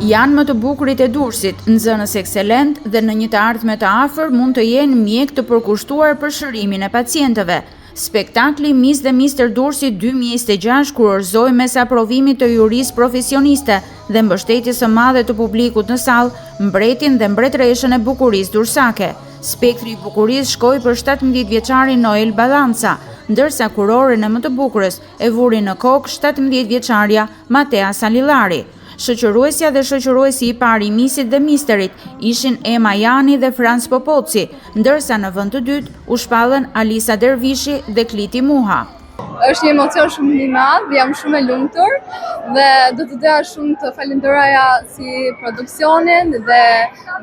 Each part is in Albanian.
Janë më të bukurit e Durrësit, nxënës ekselent dhe në një të ardhme të afër mund të jenë mjek të përkushtuar për shërimin e pacientëve. Spektakli Miss dhe Mister Durrësi 2026 kurorëzoi mes aprovimit të jurisë profesioniste dhe mbështetjes së madhe të publikut në sallë, mbretin dhe mbretreshën e bukurisë durrësake. Spektri i bukurisë shkoi për 17 vjeçarin Noel Ballanca, ndërsa kuroren e më të bukurës e vuri në kokë 17 vjeçarja Matea Salillari. Shoqëruesja dhe shoqëruesi i parë i Missit dhe Misterit ishin Ema Jani dhe Franz Popoci, ndërsa në vend të dytë u shpallën Alisa Dervishi dhe Kliti Muha. Është një emocion shumë i madh, jam shumë e lumtur dhe do të doja shumë të falenderoja si produksionin dhe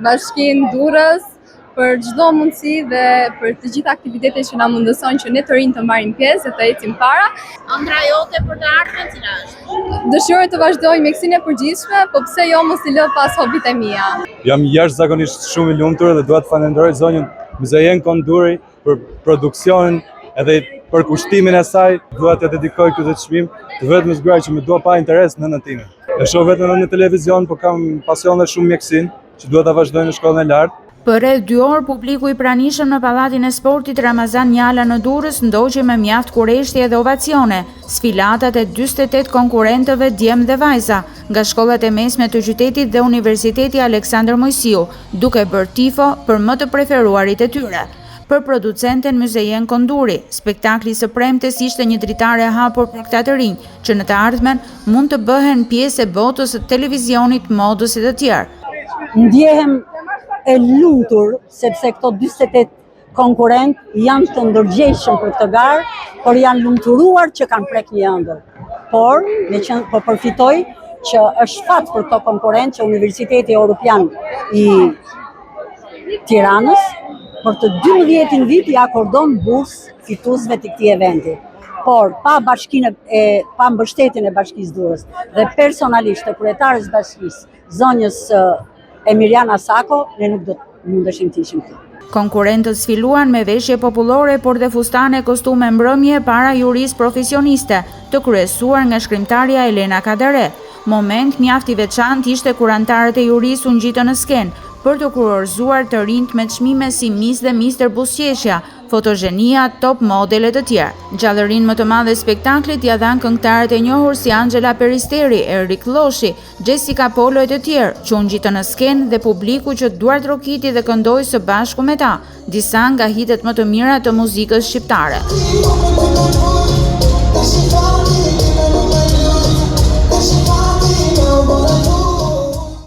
Bashkinë Durrës për çdo mundësi dhe për të gjitha aktivitetet që na mundësojnë që ne të rinj të marrim pjesë dhe të ecim para. Ëndra jote për të ardhmen cila është? Dëshiroj të vazhdoj mjekësinë e përgjithshme, po pse jo mos i lë pas hobit e mia. Jam jashtëzakonisht shumë i lumtur dhe dua të falenderoj zonjën Muzejen Konduri për produksionin edhe për kushtimin e saj. Dua të dedikoj këtë çmim të vetëm zgjuar që më dua pa interes në nënën time. E shoh vetëm në televizion, por kam pasion dhe shumë mjekësinë që dua ta vazhdoj në shkollën e lartë. Për rreth 2 orë, publiku i pranishëm në Pallatin e Sportit Ramazan Njala në Durrës ndoqi me mjaft kurreshtje dhe ovacione, sfilatat e 48 konkurrentëve djem dhe vajza, nga shkollat e mesme të qytetit dhe Universiteti Aleksandër Mojsiu, duke bërë tifo për më të preferuarit e tyre. Për producenten Muzejen Konduri, spektakli së premtes ishte një dritare e hapur për këta të rinj, që në të ardhmen mund të bëhen pjesë e botës së televizionit, modës e të tjerë. Ndjehem e lumtur sepse këto 48 konkurrent janë të ndërgjegjshëm për këtë garë, por janë lumturuar që kanë prek një ëndër. Por përfitoj që është fat për këto konkurrent që Universiteti Europian i Tiranës për të 12 vit i akordon bursë fituesve të këtij eventi. Por pa mbështetjen e Bashkisë Durrës dhe personalisht të kryetarës bashkisë, zonjës Emiliana Sako, ne nuk do të mundeshim të ishim këtu. Konkurrentët sfiluan me veshje popullore, por dhe fustane kostume mbrëmje para jurisë profesioniste, të kryesuar nga shkrimtarja Elena Kadare. Moment mjaft i veçantë ishte kur anëtarët e jurisë u ngjitën në skenë për të kurorëzuar të rinjt me çmime si Miss dhe Mister Buzëqeshja, fotogenia, top model e të tjerë. Gjallërinë më të madhe spektaklit ja dhanë këngëtarët e njohur si Angela Peristeri, Erik Lloshi, Jessica Polo e të tjerë, që u ngjitën në skenë dhe publiku që duart rokiti dhe këndoi së bashku me ta, disa nga hitet më të mira të muzikës shqiptare.